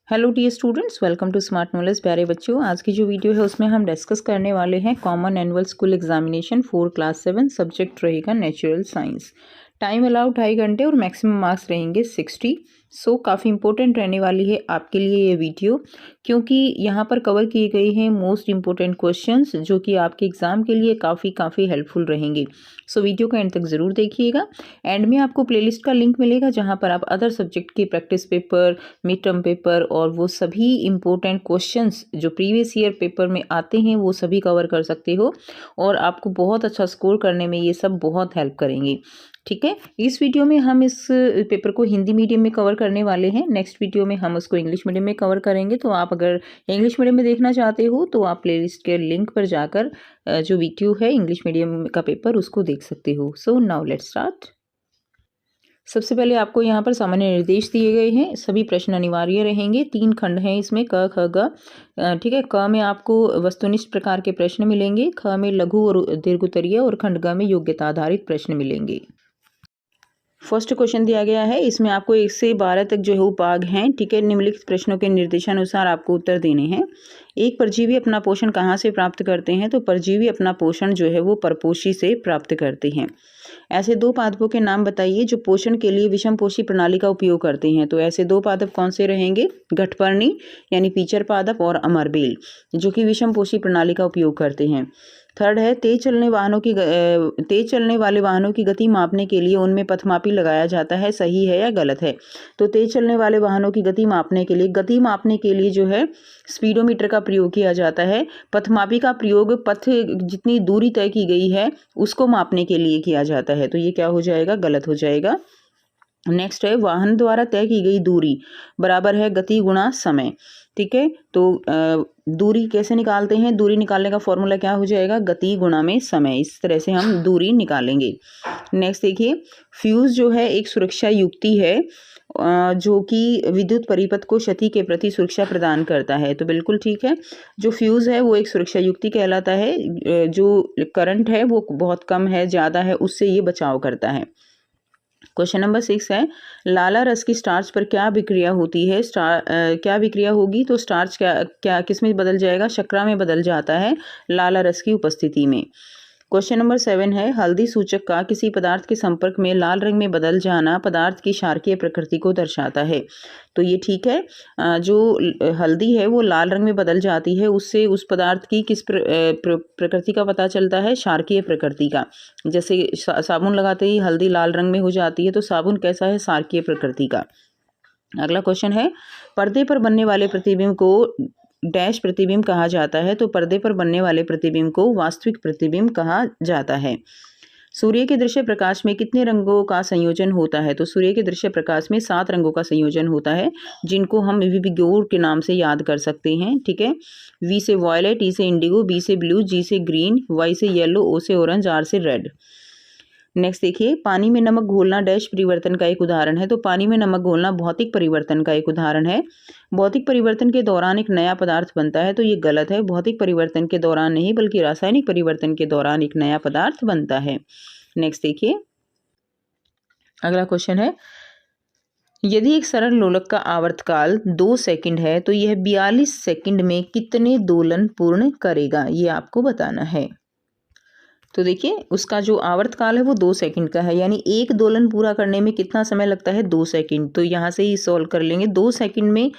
Hello dear students, welcome to Smart Knowledge. प्यारे बच्चों, आज की जो वीडियो है उसमें हम डिस्कस करने वाले हैं common annual school examination 4 class 7। Subject रहेगा नेचुरल साइंस। टाइम अलाउड 2.5 घंटे और मैक्सिमम मार्क्स रहेंगे 60। काफ़ी इंपॉर्टेंट रहने वाली है आपके लिए ये वीडियो, क्योंकि यहाँ पर कवर किए गए हैं मोस्ट इंपॉर्टेंट क्वेश्चंस जो कि आपके एग्जाम के लिए काफ़ी हेल्पफुल रहेंगे। वीडियो को एंड तक ज़रूर देखिएगा। एंड में आपको प्लेलिस्ट का लिंक मिलेगा जहाँ पर आप अदर सब्जेक्ट के practice paper, mid term paper और वो सभी इम्पोर्टेंट क्वेश्चंस जो प्रीवियस ईयर पेपर में आते हैं वो सभी कवर कर सकते हो और आपको बहुत अच्छा स्कोर करने में ये सब बहुत हेल्प करेंगे। ठीक है, इस वीडियो में हम इस पेपर को हिंदी मीडियम में कवर करने वाले हैं। नेक्स्ट वीडियो में हम उसको इंग्लिश मीडियम में कवर करेंगे। तो आप अगर इंग्लिश मीडियम में देखना चाहते हो तो आप प्लेलिस्ट के लिंक पर जाकर जो वीडियो है इंग्लिश मीडियम का पेपर उसको देख सकते हो। So now let's start. सबसे पहले आपको यहाँ पर सामान्य निर्देश दिए गए हैं। सभी प्रश्न अनिवार्य रहेंगे। 3 खंड हैं इसमें, क ख ग। ठीक है, क में आपको वस्तुनिष्ठ प्रकार के प्रश्न मिलेंगे, ख में लघु और दीर्घोत्तरीय और खंड ग में योग्यता आधारित प्रश्न मिलेंगे। फर्स्ट क्वेश्चन दिया गया है, इसमें आपको 1 से 12 तक जो है वो भाग हैं। ठीक है, निम्नलिखित प्रश्नों के निर्देशानुसार आपको उत्तर देने हैं। एक परजीवी अपना पोषण कहाँ से प्राप्त करते हैं? तो परजीवी अपना पोषण जो है वो परपोषी से प्राप्त करते हैं। ऐसे 2 पादपों के नाम बताइए जो पोषण के लिए विषमपोषी प्रणाली का उपयोग करते हैं। तो ऐसे 2 पादप कौन से रहेंगे? घटपर्णी यानी पीचर पादप और अमरबेल जो कि विषमपोषी प्रणाली का उपयोग करते हैं। थर्ड है, तेज चलने वाले वाहनों की गति मापने के लिए उनमें पथमापी लगाया जाता है। सही है या गलत है? तो तेज चलने वाले वाहनों की गति मापने के लिए जो है स्पीडोमीटर का प्रयोग किया जाता है। पथमापी का प्रयोग पथ जितनी दूरी तय की गई है उसको मापने के लिए किया जाता है। तो ये क्या हो जाएगा? गलत हो जाएगा। नेक्स्ट है, वाहन द्वारा तय की गई दूरी बराबर है गति गुणा समय। ठीक है, तो दूरी कैसे निकालते हैं? दूरी निकालने का फॉर्मूला क्या हो जाएगा? गति गुणा में समय। इस तरह से हम दूरी निकालेंगे। नेक्स्ट देखिए, फ्यूज जो है एक सुरक्षा युक्ति है जो कि विद्युत परिपथ को क्षति के प्रति सुरक्षा प्रदान करता है। तो बिल्कुल ठीक है, जो फ्यूज है वो एक सुरक्षा युक्ति कहलाता है। जो करंट है वो बहुत कम है, ज़्यादा है, उससे ये बचाव करता है। क्वेश्चन नंबर 6 है, लाला रस की स्टार्च पर क्या विक्रिया होती है? क्या विक्रिया होगी? तो स्टार्च क्या किस में बदल जाएगा? शर्करा में बदल जाता है लाला रस की उपस्थिति में। क्वेश्चन नंबर 7 है, हल्दी सूचक का किसी पदार्थ के संपर्क में लाल रंग में बदल जाना पदार्थ की क्षारकीय प्रकृति को दर्शाता है। तो ये ठीक है, जो हल्दी है वो लाल रंग में बदल जाती है, उससे उस पदार्थ की किस प्रकृति का पता चलता है? क्षारकीय प्रकृति का। जैसे साबुन लगाते ही हल्दी लाल रंग में हो जाती है, तो साबुन कैसा है? क्षारकीय प्रकृति का। अगला क्वेश्चन है, पर्दे पर बनने वाले प्रतिबिंब को डैश प्रतिबिंब कहा जाता है। तो पर्दे पर बनने वाले प्रतिबिंब को वास्तविक प्रतिबिंब कहा जाता है। सूर्य के दृश्य प्रकाश में कितने रंगों का संयोजन होता है? तो सूर्य के दृश्य प्रकाश में 7 रंगों का संयोजन होता है, जिनको हम विविगोर के नाम से याद कर सकते हैं। ठीक है, वी से वॉयलेट, ई से इंडिगो, बी से ब्लू, जी से ग्रीन, वाई से येलो, ओ से ऑरेंज, आर से रेड। नेक्स्ट देखिए, पानी में नमक घोलना डैश परिवर्तन का एक उदाहरण है। तो पानी में नमक घोलना भौतिक परिवर्तन का एक उदाहरण है। भौतिक परिवर्तन के दौरान एक नया पदार्थ बनता है। तो ये गलत है, भौतिक परिवर्तन के दौरान नहीं बल्कि रासायनिक परिवर्तन के दौरान एक नया पदार्थ बनता है। नेक्स्ट देखिए, अगला क्वेश्चन है, यदि एक सरल लोलक का आवर्तकाल 2 सेकंड है तो यह 42 सेकंड में कितने दोलन पूर्ण करेगा? ये आपको बताना है। तो देखिए, उसका जो आवर्तकाल है वो 2 सेकंड का है, यानी एक दोलन पूरा करने में कितना समय लगता है? 2 सेकंड। तो यहाँ से ही सॉल्व कर लेंगे। 2 सेकंड में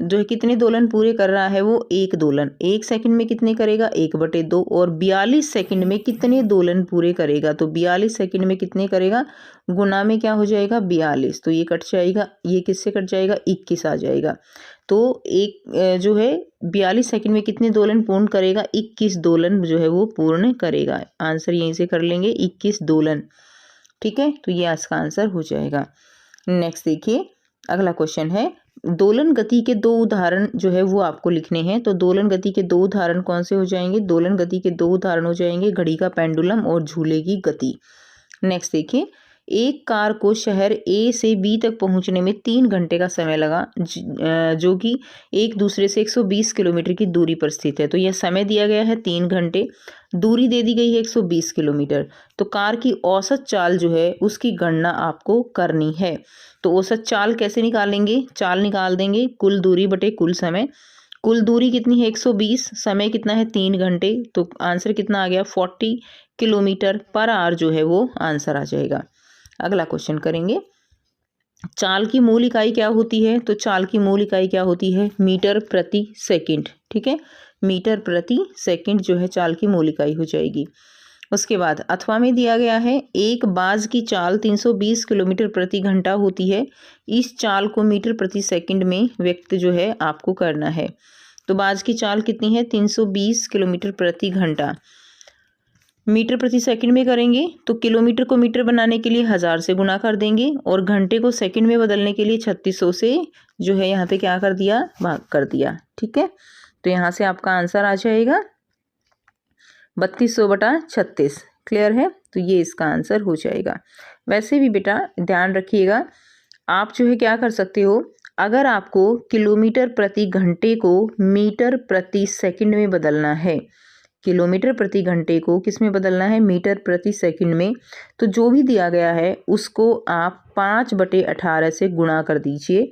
जो है कितने दोलन पूरे कर रहा है? वो 1 दोलन। 1 सेकंड में कितने करेगा? 1/2। और 42 सेकंड में कितने दोलन पूरे करेगा? तो 42 सेकंड में कितने करेगा? गुना में क्या हो जाएगा? 42। तो ये कट जाएगा, ये किससे कट जाएगा? 21 आ जाएगा। तो एक जो है 42 सेकंड में कितने दोलन पूर्ण करेगा? 21 दोलन जो है वो पूर्ण करेगा। आंसर यहीं से कर लेंगे, 21 दोलन। ठीक है, तो ये इसका आंसर हो जाएगा। नेक्स्ट देखिए, अगला क्वेश्चन है, दोलन गति के 2 उदाहरण जो है वो आपको लिखने हैं। तो दोलन गति के 2 उदाहरण कौन से हो जाएंगे? दोलन गति के 2 उदाहरण हो जाएंगे घड़ी का पेंडुलम और झूले की गति। नेक्स्ट देखिए, एक कार को शहर ए से बी तक पहुंचने में 3 घंटे का समय लगा, जो कि एक दूसरे से 120 किलोमीटर की दूरी पर स्थित है। तो यह समय दिया गया है 3 घंटे, दूरी दे दी गई है 120 किलोमीटर। तो कार की औसत चाल जो है उसकी गणना आपको करनी है। तो औसत चाल कैसे निकालेंगे? चाल निकाल देंगे कुल दूरी बटे कुल समय। कुल दूरी कितनी है 120, समय कितना है 3 घंटे, तो आंसर कितना आ गया 40 किलोमीटर पर आवर जो है वो आंसर आ जाएगा। अगला क्वेश्चन करेंगे, चाल की मूल इकाई क्या होती है? तो चाल की मूल इकाई क्या होती है? मीटर प्रति सेकंड। ठीक है, मीटर प्रति सेकंड जो है चाल की मूल इकाई हो जाएगी। उसके बाद अथवा में दिया गया है एक बाज की चाल 320 किलोमीटर प्रति घंटा होती है, इस चाल को मीटर प्रति सेकंड में व्यक्त जो है आपको करना है। तो बाज की चाल कितनी है 320 किलोमीटर प्रति घंटा, मीटर प्रति सेकंड में करेंगे तो किलोमीटर को मीटर बनाने के लिए 1000 से गुना कर देंगे और घंटे को सेकंड में बदलने के लिए 3600 से जो है यहाँ पे क्या कर दिया, भाग कर दिया। ठीक है, तो यहाँ से आपका आंसर आ जाएगा 3200/36। क्लियर है, तो ये इसका आंसर हो जाएगा। वैसे भी बेटा ध्यान रखिएगा, आप जो है क्या कर सकते हो, अगर आपको किलोमीटर प्रति घंटे को मीटर प्रति सेकंड में बदलना है, किलोमीटर प्रति घंटे को किस में बदलना है, मीटर प्रति सेकंड में, तो जो भी दिया गया है उसको आप 5/18 से गुणा कर दीजिए।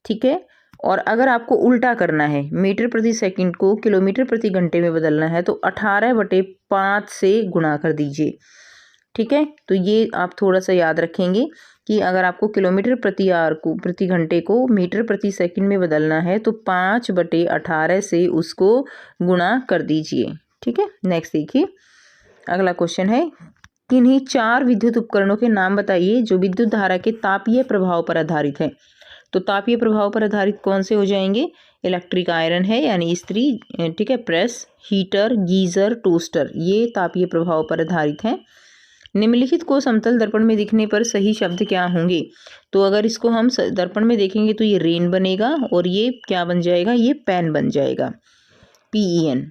ठीक है, और अगर आपको उल्टा करना है, मीटर प्रति सेकंड को किलोमीटर प्रति घंटे में बदलना है, तो 18/5 से गुणा कर दीजिए। ठीक है, तो ये आप थोड़ा सा याद रखेंगे कि अगर आपको किलोमीटर प्रति आवर को प्रति घंटे को मीटर प्रति सेकंड में बदलना है तो 5/18 से उसको गुणा कर दीजिए। ठीक है, नेक्स्ट देखिए, अगला क्वेश्चन है, किन्हीं 4 विद्युत उपकरणों के नाम बताइए जो विद्युत धारा के तापीय प्रभाव पर आधारित है। तो तापीय प्रभाव पर आधारित कौन से हो जाएंगे? इलेक्ट्रिक आयरन है यानी इस्त्री, ठीक है, प्रेस, हीटर, गीजर, टोस्टर, ये तापीय प्रभाव पर आधारित हैं। निम्नलिखित को समतल दर्पण में दिखने पर सही शब्द क्या होंगे? तो अगर इसको हम दर्पण में देखेंगे तो ये रेन बनेगा और ये क्या बन जाएगा, ये पेन बन जाएगा, PEN।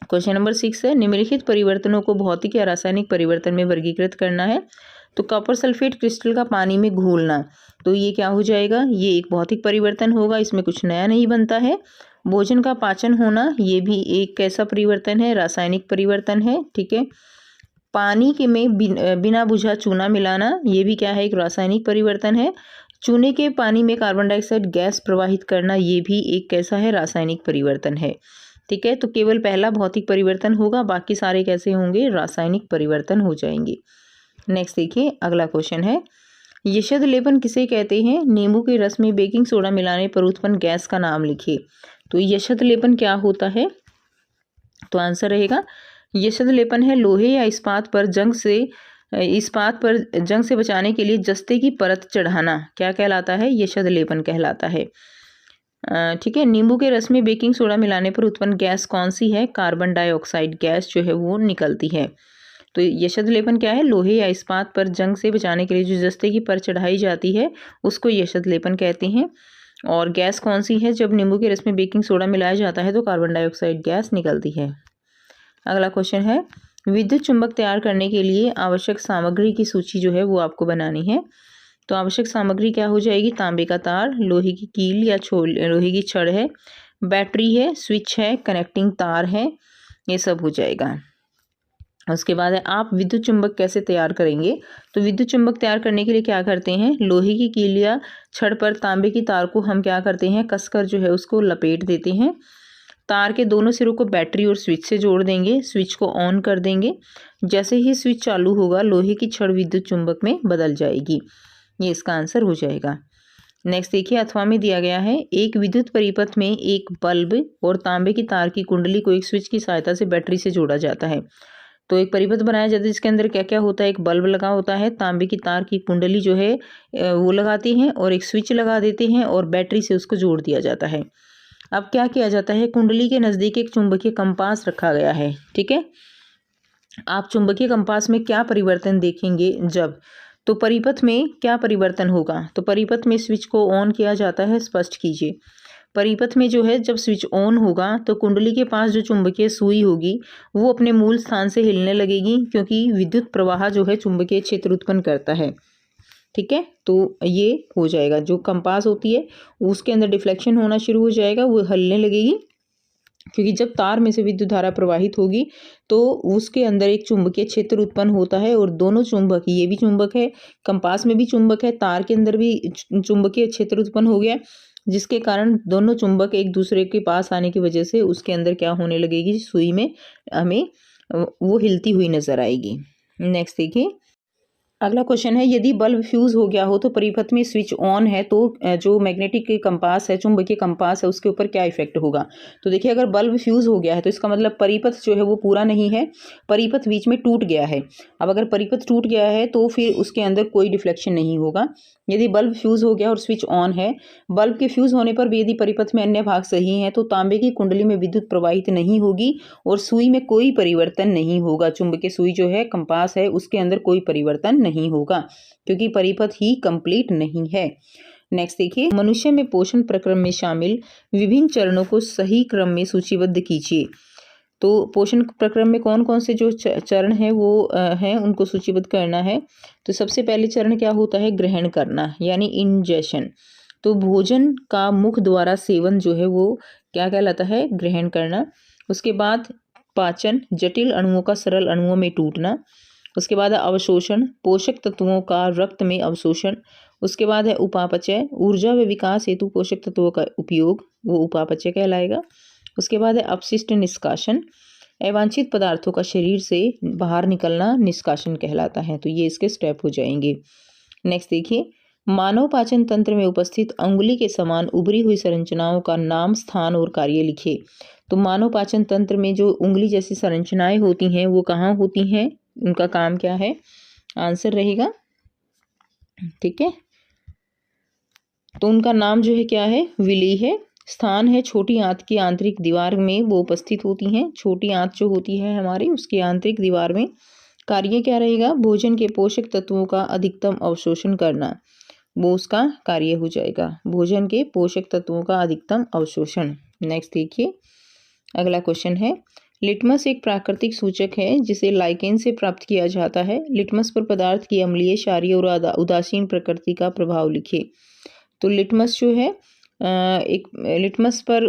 क्वेश्चन नंबर 6 है, निम्नलिखित परिवर्तनों को भौतिक या रासायनिक परिवर्तन में वर्गीकृत करना है। तो कॉपर सल्फेट क्रिस्टल का पानी में घोलना, तो ये क्या हो जाएगा, ये एक भौतिक परिवर्तन होगा, इसमें कुछ नया नहीं बनता है। भोजन का पाचन होना, ये भी एक कैसा परिवर्तन है, रासायनिक परिवर्तन है। ठीक है, पानी के में बिना बुझा चूना मिलाना, ये भी क्या है, एक रासायनिक परिवर्तन है। चूने के पानी में कार्बन डाइऑक्साइड गैस प्रवाहित करना, ये भी एक कैसा है, रासायनिक परिवर्तन है। ठीक है, तो केवल पहला भौतिक परिवर्तन होगा, बाकी सारे कैसे होंगे, रासायनिक परिवर्तन हो जाएंगे। नेक्स्ट देखिए, अगला क्वेश्चन है, यशद लेपन किसे कहते हैं? नींबू के रस में बेकिंग सोडा मिलाने पर उत्पन्न गैस का नाम लिखिए। तो यशद लेपन क्या होता है? तो आंसर रहेगा, यशद लेपन है लोहे या इस्पात पर जंग से बचाने के लिए जस्ते की परत चढ़ाना, क्या कहलाता है, यशद लेपन कहलाता है। ठीक है, नींबू के रस में बेकिंग सोडा मिलाने पर उत्पन्न गैस कौन सी है? कार्बन डाइऑक्साइड गैस जो है वो निकलती है। तो यशद लेपन क्या है, लोहे या इस्पात पर जंग से बचाने के लिए जो जस्ते की परत चढ़ाई जाती है उसको यशद लेपन कहते हैं। और गैस कौन सी है? जब नींबू के रस में बेकिंग सोडा मिलाया जाता है तो कार्बन डाइऑक्साइड गैस निकलती है। अगला क्वेश्चन है, विद्युत चुंबक तैयार करने के लिए आवश्यक सामग्री की सूची जो है वो आपको बनानी है। तो आवश्यक सामग्री क्या हो जाएगी? तांबे का तार, लोहे की कील या लोहे की छड़ है, बैटरी है, स्विच है, कनेक्टिंग तार है, ये सब हो जाएगा। उसके बाद है, आप विद्युत चुंबक कैसे तैयार करेंगे? तो विद्युत चुंबक तैयार करने के लिए क्या करते हैं, लोहे की कील या छड़ पर तांबे की तार को हम क्या करते हैं, कसकर जो है उसको लपेट देते हैं। तार के दोनों सिरों को बैटरी और स्विच से जोड़ देंगे, स्विच को ऑन कर देंगे। जैसे ही स्विच चालू होगा लोहे की छड़ विद्युत चुंबक में बदल जाएगी। ये इसका आंसर हो जाएगा। नेक्स्ट देखिए, अथवा में दिया गया है, एक विद्युत परिपथ में एक बल्ब और तांबे की तार की कुंडली को एक स्विच की सहायता से बैटरी से जोड़ा जाता है। तो एक परिपथ बनाया जाता है जिसके अंदर क्या क्या होता है, एक बल्ब लगा होता है, तांबे की तार की कुंडली जो है वो लगाते हैं और एक स्विच लगा देते हैं और बैटरी से उसको जोड़ दिया जाता है। अब क्या किया जाता है, कुंडली के नज़दीक एक चुंबकीय कंपास रखा गया है। ठीक है, आप चुंबकीय कंपास में क्या परिवर्तन देखेंगे जब, तो परिपथ में क्या परिवर्तन होगा? तो परिपथ में स्विच को ऑन किया जाता है, स्पष्ट कीजिए। परिपथ में जो है जब स्विच ऑन होगा तो कुंडली के पास जो चुंबकीय सुई होगी वो अपने मूल स्थान से हिलने लगेगी, क्योंकि विद्युत प्रवाह जो है चुंबकीय क्षेत्र उत्पन्न करता है। ठीक है, तो ये हो जाएगा, जो कंपास होती है उसके अंदर डिफ्लेक्शन होना शुरू हो जाएगा, वो हिलने लगेगी, क्योंकि जब तार में से विद्युत धारा प्रवाहित होगी तो उसके अंदर एक चुंबकीय क्षेत्र उत्पन्न होता है, और दोनों चुंबक, ये भी चुंबक है, कंपास में भी चुंबक है, तार के अंदर भी चुंबकीय क्षेत्र उत्पन्न हो गया, जिसके कारण दोनों चुंबक एक दूसरे के पास आने की वजह से उसके अंदर क्या होने लगेगी, सुई में हमें वो हिलती हुई नजर आएगी। नेक्स्ट देखिए, अगला क्वेश्चन है, यदि बल्ब फ्यूज हो गया हो तो परिपथ में स्विच ऑन है तो जो मैग्नेटिक कंपास है, चुंबकीय कंपास है, उसके ऊपर क्या इफेक्ट होगा। तो देखिए, अगर बल्ब फ्यूज हो गया है तो इसका मतलब परिपथ जो है वो पूरा नहीं है, परिपथ बीच में टूट गया है। अब अगर परिपथ टूट गया है तो फिर उसके अंदर कोई डिफ्लेक्शन नहीं होगा। यदि बल्ब फ्यूज हो गया और स्विच ऑन है, बल्ब के फ्यूज होने पर भी यदि परिपथ में अन्य भाग सही है तो तांबे की कुंडली में विद्युत प्रवाहित नहीं होगी और सुई में कोई परिवर्तन नहीं होगा। चुंबकीय सुई जो है, कंपास है, उसके अंदर कोई परिवर्तन नहीं होगा, क्योंकि परिपथ ही कंप्लीट नहीं है। नेक्स्ट देखिए, मनुष्य में पोषण प्रक्रम में शामिल विभिन्न चरणों को सही क्रम में सूचीबद्ध कीजिए। तो पोषण प्रक्रम में कौन कौन से जो चरण है वो हैं, उनको सूचीबद्ध करना है। तो सबसे पहले चरण क्या होता है, ग्रहण करना, यानी इंजेशन। तो भोजन का मुख द्वारा सेवन जो है वो क्या कहलाता है, ग्रहण करना। उसके बाद पाचन, जटिल अणुओं का सरल अणुओं में टूटना। उसके बाद है अवशोषण, पोषक तत्वों का रक्त में अवशोषण। उसके बाद है उपापचय, ऊर्जा व विकास हेतु पोषक तत्वों का उपयोग, वो उपापचय कहलाएगा। उसके बाद है अपशिष्ट निष्कासन, अवांछित पदार्थों का शरीर से बाहर निकलना निष्कासन कहलाता है। तो ये इसके स्टेप हो जाएंगे। नेक्स्ट देखिए, मानव पाचन तंत्र में उपस्थित अंगुली के समान उभरी हुई संरचनाओं का नाम, स्थान और कार्य लिखे। तो मानव पाचन तंत्र में जो उंगली जैसी संरचनाएं होती हैं वो कहाँ होती हैं, उनका काम क्या है, आंसर रहेगा। ठीक है, तो उनका नाम जो है क्या है, विली है। स्थान है छोटी आंत की आंतरिक दीवार में वो उपस्थित होती हैं, छोटी आंत जो होती है हमारी उसकी आंतरिक दीवार में। कार्य क्या रहेगा, भोजन के पोषक तत्वों का अधिकतम अवशोषण करना, वो उसका कार्य हो जाएगा, भोजन के पोषक तत्वों का अधिकतम अवशोषण। नेक्स्ट देखिए, अगला क्वेश्चन है, लिटमस एक प्राकृतिक सूचक है जिसे लाइकेन से प्राप्त किया जाता है। लिटमस पर पदार्थ की अम्लीय, क्षारीय और उदासीन प्रकृति का प्रभाव लिखे। तो लिटमस जो है एक लिटमस पर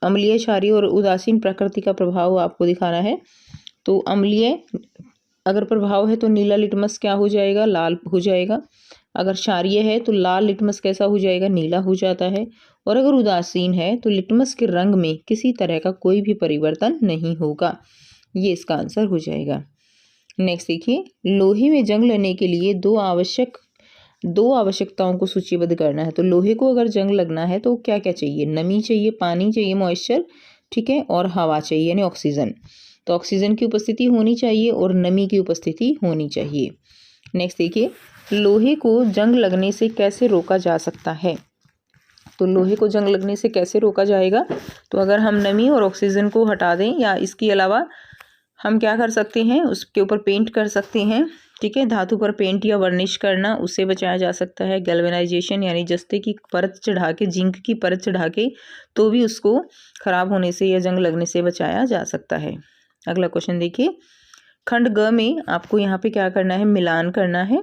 अम्लीय, क्षारीय और उदासीन प्रकृति का प्रभाव आपको दिखाना है। तो अम्लीय अगर प्रभाव है तो नीला लिटमस क्या हो जाएगा, लाल हो जाएगा। अगर क्षारीय है तो लाल लिटमस कैसा हो जाएगा, नीला हो जाता है। और अगर उदासीन है तो लिटमस के रंग में किसी तरह का कोई भी परिवर्तन नहीं होगा, ये इसका आंसर हो जाएगा। नेक्स्ट देखिए, लोहे में जंग लेने के लिए दो आवश्यकताओं को सूचीबद्ध करना है। तो लोहे को अगर जंग लगना है तो क्या क्या चाहिए, नमी चाहिए, पानी चाहिए, मॉइस्चर, ठीक है, और हवा चाहिए यानी ऑक्सीजन। तो ऑक्सीजन की उपस्थिति होनी चाहिए और नमी की उपस्थिति होनी चाहिए। नेक्स्ट देखिए, लोहे को जंग लगने से कैसे रोका जा सकता है। तो लोहे को जंग लगने से कैसे रोका जाएगा, तो अगर हम नमी और ऑक्सीजन को हटा दें, या इसके अलावा हम क्या कर सकते हैं, उसके ऊपर पेंट कर सकते हैं। ठीक है, धातु पर पेंट या वर्निश करना, उससे बचाया जा सकता है। गैल्वेनाइजेशन यानी जस्ते की परत चढ़ा के, जिंक की परत चढ़ा के, तो भी उसको खराब होने से या जंग लगने से बचाया जा सकता है। अगला क्वेश्चन देखिए, खंड ग में आपको यहाँ पे क्या करना है, मिलान करना है।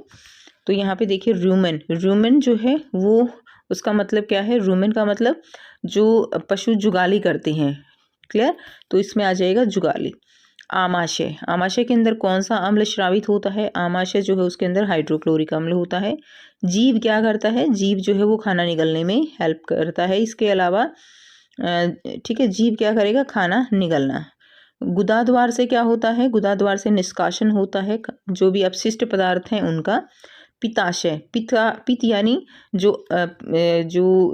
तो यहाँ पे देखिए, रूमेन जो है वो, उसका मतलब क्या है, रूमेन का मतलब जो पशु जुगाली करते हैं, क्लियर। तो इसमें आ जाएगा जुगाली। आमाशय के अंदर कौन सा अम्ल स्रावित होता है, आमाशय जो है उसके अंदर हाइड्रोक्लोरिक अम्ल होता है। जीव क्या करता है, जीव जो है वो खाना निगलने में हेल्प करता है। इसके अलावा ठीक है, जीव क्या करेगा, खाना निगलना। गुदाद्वार से क्या होता है, गुदाद्वार से निष्कासन होता है, जो भी अपशिष्ट पदार्थ हैं उनका। पित्ताशय, पित्त यानी जो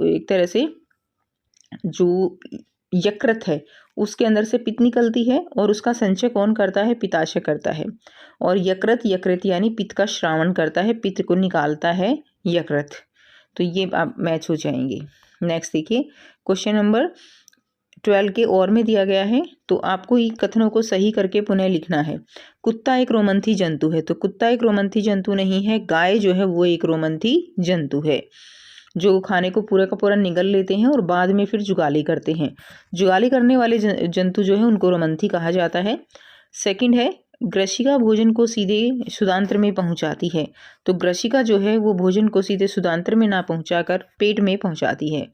एक तरह से जो यकृत है उसके अंदर से पित्त निकलती है और उसका संचय कौन करता है, पित्ताशय करता है। और यकृत यानी पित्त का श्रावण करता है, पित्त को निकालता है यकृत। तो ये आप मैच हो जाएंगे। नेक्स्ट देखिए, क्वेश्चन नंबर 12 के और में दिया गया है, तो आपको इन कथनों को सही करके पुनः लिखना है। कुत्ता एक रोमंथी जंतु है, तो कुत्ता एक रोमंथी जंतु नहीं है, गाय जो है वो एक रोमंथी जंतु है। जो खाने को पूरा का पूरा निगल लेते हैं और बाद में फिर जुगाली करते हैं। जुगाली करने वाले जंतु जो है उनको रमंथी कहा जाता है। सेकंड है ग्रशिका भोजन को सीधे शुदांत्र में पहुंचाती है। तो ग्रशिका जो है वो भोजन को सीधे शुदांत्र में ना पहुंचाकर पेट में पहुंचाती है।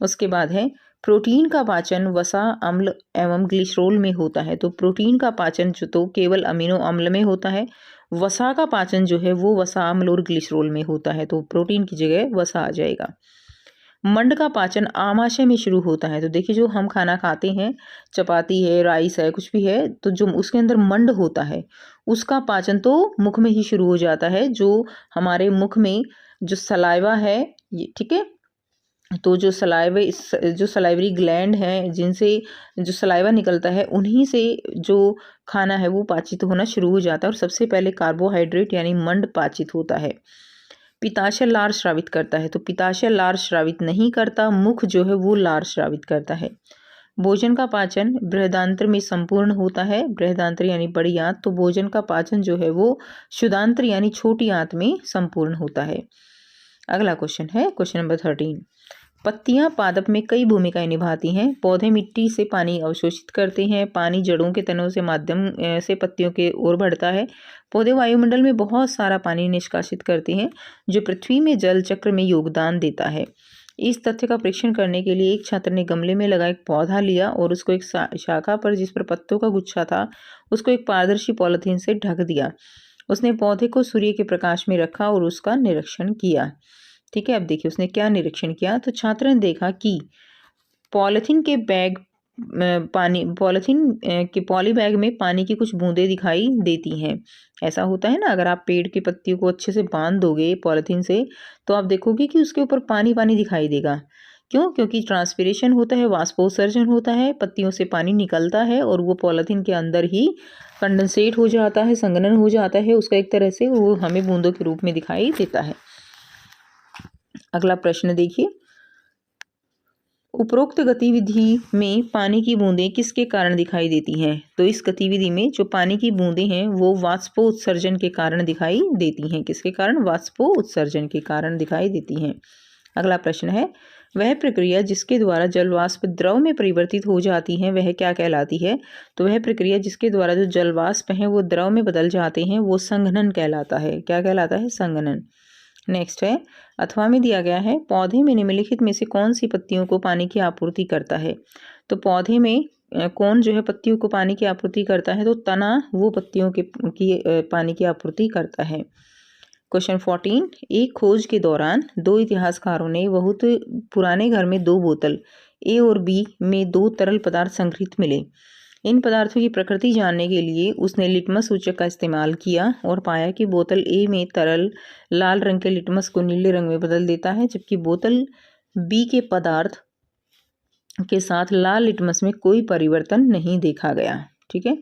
उसके बाद है प्रोटीन का पाचन वसा, अम्ल एवं ग्लिसरॉल में होता है। तो प्रोटीन का पाचन जो तो केवल अमीनो अम्ल में होता है। वसा का पाचन जो है वो वसा, अम्ल और ग्लिसरॉल में होता है। तो प्रोटीन की जगह वसा आ जाएगा। मंड का पाचन आमाशय में शुरू होता है। तो देखिए जो हम खाना खाते हैं, चपाती है, राइस है, कुछ भी है, तो जो उसके अंदर मंड होता है उसका पाचन तो मुख में ही शुरू हो जाता है। जो हमारे मुख में जो सलाइवा है ये, ठीक है, तो जो सलाइवरी ग्लैंड है जिनसे जो सलाइवा निकलता है उन्हीं से जो खाना है वो पाचित होना शुरू हो जाता है और सबसे पहले कार्बोहाइड्रेट यानी मंड पाचित होता है। पित्ताशय लार स्रावित करता है। तो पित्ताशय लार स्रावित नहीं करता, मुख जो है वो लार स्रावित करता है। भोजन का पाचन बृहदांत्र में संपूर्ण होता है। बृहदांत्र यानी बड़ी आंत, तो भोजन का पाचन जो है वो शुदांत्र यानी छोटी आंत में संपूर्ण होता है। अगला क्वेश्चन है क्वेश्चन नंबर 13। पत्तियां पादप में कई भूमिकाएं निभाती हैं। पौधे मिट्टी से पानी अवशोषित करते हैं। पानी जड़ों के तनों से माध्यम से पत्तियों के ओर बढ़ता है। पौधे वायुमंडल में बहुत सारा पानी निष्कासित करते हैं जो पृथ्वी में जल चक्र में योगदान देता है। इस तथ्य का परीक्षण करने के लिए एक छात्र ने गमले में लगा एक पौधा लिया और उसको एक शाखा पर जिस पर पत्तों का गुच्छा था उसको एक पारदर्शी पॉलिथीन से ढक दिया। उसने पौधे को सूर्य के प्रकाश में रखा और उसका निरीक्षण किया। ठीक है, अब देखिए उसने क्या निरीक्षण किया। तो छात्र ने देखा कि पॉलिथीन के पॉली बैग में पानी की कुछ बूंदें दिखाई देती हैं। ऐसा होता है ना, अगर आप पेड़ की पत्तियों को अच्छे से बांध दोगे पॉलिथीन से तो आप देखोगे कि उसके ऊपर पानी पानी दिखाई देगा। क्यों? क्योंकि ट्रांसपिरेशन होता है, वाष्पोत्सर्जन होता है, पत्तियों से पानी निकलता है और वो पॉलिथीन के अंदर ही कंडेंसेट हो जाता है, संघनन हो जाता है उसका एक तरह से, वो हमें बूंदों के रूप में दिखाई देता है। अगला प्रश्न देखिए, उपरोक्त गतिविधि में पानी की बूंदें किसके कारण दिखाई देती हैं? तो इस गतिविधि में जो पानी की बूंदें हैं वो वाष्पोत्सर्जन के कारण दिखाई देती हैं। किसके कारण? वाष्पोत्सर्जन के कारण दिखाई देती हैं। अगला प्रश्न है, वह प्रक्रिया जिसके द्वारा जलवाष्प द्रव में परिवर्तित हो जाती है वह क्या कहलाती है? तो वह प्रक्रिया जिसके द्वारा जो जलवाष्प हैं वो द्रव में बदल जाते हैं वो संघनन कहलाता है। क्या कहलाता है? संघनन। नेक्स्ट है, अथवा में दिया गया है पौधे में निम्नलिखित में से कौन सी पत्तियों को पानी की आपूर्ति करता है? तो पौधे में कौन जो है पत्तियों को पानी की आपूर्ति करता है? तो तना वो पत्तियों की पानी की आपूर्ति करता है। क्वेश्चन 14, एक खोज के दौरान दो इतिहासकारों ने बहुत पुराने घर में दो बोतल ए और बी में दो तरल पदार्थ संग्रहित मिले। इन पदार्थों की प्रकृति जानने के लिए उसने लिटमस सूचक का इस्तेमाल किया और पाया कि बोतल ए में तरल लाल रंग के लिटमस को नीले रंग में बदल देता है, जबकि बोतल बी के पदार्थ के साथ लाल लिटमस में कोई परिवर्तन नहीं देखा गया। ठीक है,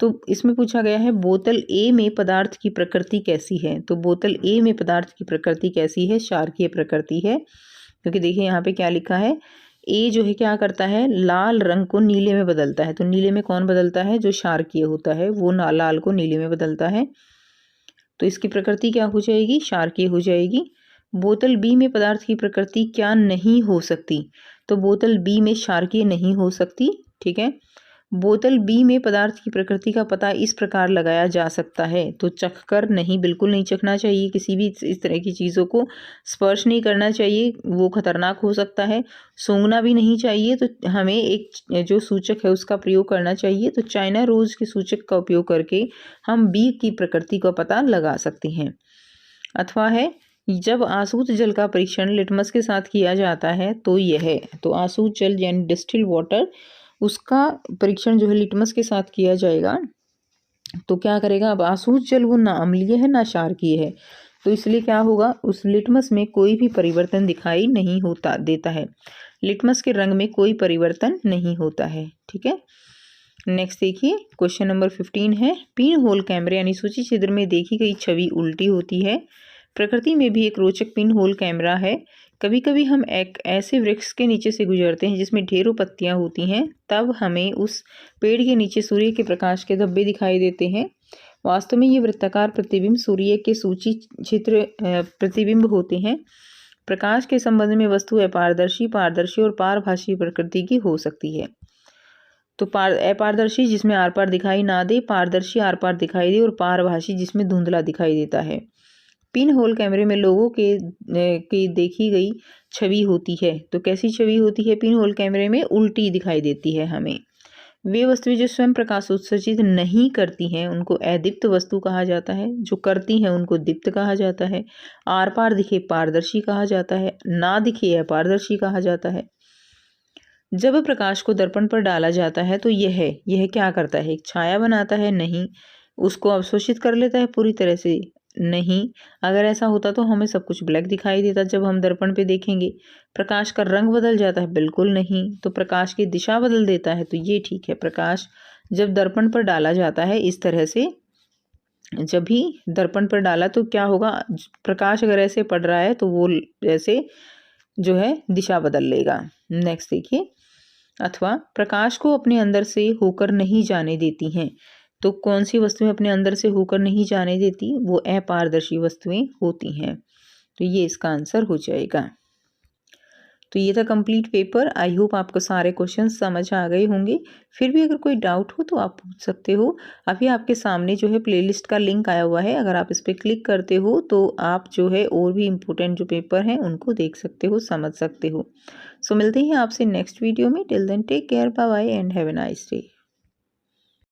तो इसमें पूछा गया है बोतल ए में पदार्थ की प्रकृति कैसी है? तो बोतल ए में पदार्थ की प्रकृति कैसी है? क्षारकीय प्रकृति है। क्योंकि देखिए यहाँ पे क्या लिखा है, ए जो है क्या करता है, लाल रंग को नीले में बदलता है। तो नीले में कौन बदलता है? जो क्षारकीय होता है वो लाल को नीले में बदलता है। तो इसकी प्रकृति क्या हो जाएगी? क्षारकीय हो जाएगी। बोतल बी में पदार्थ की प्रकृति क्या नहीं हो सकती? तो बोतल बी में क्षारकीय नहीं हो सकती। ठीक है, बोतल बी में पदार्थ की प्रकृति का पता इस प्रकार लगाया जा सकता है। तो चखकर नहीं, बिल्कुल नहीं चखना चाहिए, किसी भी इस तरह की चीज़ों को स्पर्श नहीं करना चाहिए, वो खतरनाक हो सकता है। सूंघना भी नहीं चाहिए। तो हमें एक जो सूचक है उसका प्रयोग करना चाहिए। तो चाइना रोज के सूचक का उपयोग करके हम बी की प्रकृति का पता लगा सकते हैं। अथवा है, जब आसूत जल का परीक्षण लिटमस के साथ किया जाता है तो यह, तो आसूत जल यानी डिस्टिल वाटर, उसका परीक्षण जो है लिटमस के साथ किया जाएगा। तो क्या करेगा, अब आसूत जल वो ना अम्लीय है ना क्षारकीय है, तो इसलिए क्या होगा, उस लिटमस में कोई भी परिवर्तन दिखाई नहीं होता देता है। लिटमस के रंग में कोई परिवर्तन नहीं होता है। ठीक है, नेक्स्ट देखिए क्वेश्चन नंबर 15 है, पिन होल कैमरे यानी सूची छिद्र में देखी गई छवि उल्टी होती है। प्रकृति में भी एक रोचक पिन होल कैमरा है। कभी कभी हम एक ऐसे वृक्ष के नीचे से गुजरते हैं जिसमें ढेरों पत्तियां होती हैं, तब हमें उस पेड़ के नीचे सूर्य के प्रकाश के धब्बे दिखाई देते हैं। वास्तव में ये वृत्ताकार प्रतिबिंब सूर्य के सूची छिद्र प्रतिबिंब होते हैं। प्रकाश के संबंध में वस्तु अपारदर्शी, पारदर्शी और पारभासी प्रकृति की हो सकती है। तो अपारदर्शी जिसमें आर पार दिखाई ना दे, पारदर्शी आर पार दिखाई दे और पारभासी जिसमें धुंधला दिखाई देता है। पिन होल कैमरे में लोगों की देखी गई छवि होती है। तो कैसी छवि होती है पिन होल कैमरे में? उल्टी दिखाई देती है हमें। वे वस्तुएं जो स्वयं प्रकाश उत्सर्जित नहीं करती हैं उनको अदीप्त वस्तु कहा जाता है, जो करती हैं उनको दीप्त कहा जाता है। आर पार दिखे पारदर्शी कहा जाता है, ना दिखे अपारदर्शी कहा जाता है। जब प्रकाश को दर्पण पर डाला जाता है तो यह क्या करता है? एक छाया बनाता है? नहीं। उसको अवशोषित कर लेता है पूरी तरह से? नहीं। अगर ऐसा होता तो हमें सब कुछ ब्लैक दिखाई देता जब हम दर्पण पे देखेंगे। प्रकाश का रंग बदल जाता है? बिल्कुल नहीं। तो प्रकाश की दिशा बदल देता है? तो ये ठीक है। प्रकाश जब दर्पण पर डाला जाता है इस तरह से, जब भी दर्पण पर डाला तो क्या होगा? प्रकाश अगर ऐसे पड़ रहा है तो वो ऐसे जो है दिशा बदल लेगा। नेक्स्ट देखिए, अथवा प्रकाश को अपने अंदर से होकर नहीं जाने देती हैं। तो कौन सी वस्तुएं अपने अंदर से होकर नहीं जाने देती? वो अपारदर्शी वस्तुएं होती हैं। तो ये इसका आंसर हो जाएगा। तो ये था कंप्लीट पेपर। आई होप आपको सारे क्वेश्चन समझ आ गए होंगे। फिर भी अगर कोई डाउट हो तो आप पूछ सकते हो। अभी आपके सामने जो है प्लेलिस्ट का लिंक आया हुआ है, अगर आप इस पर क्लिक करते हो तो आप जो है और भी इम्पोर्टेंट जो पेपर हैं उनको देख सकते हो, समझ सकते हो। सो मिलते हैं आपसे नेक्स्ट वीडियो में। Till then take care, bye bye and have a nice day.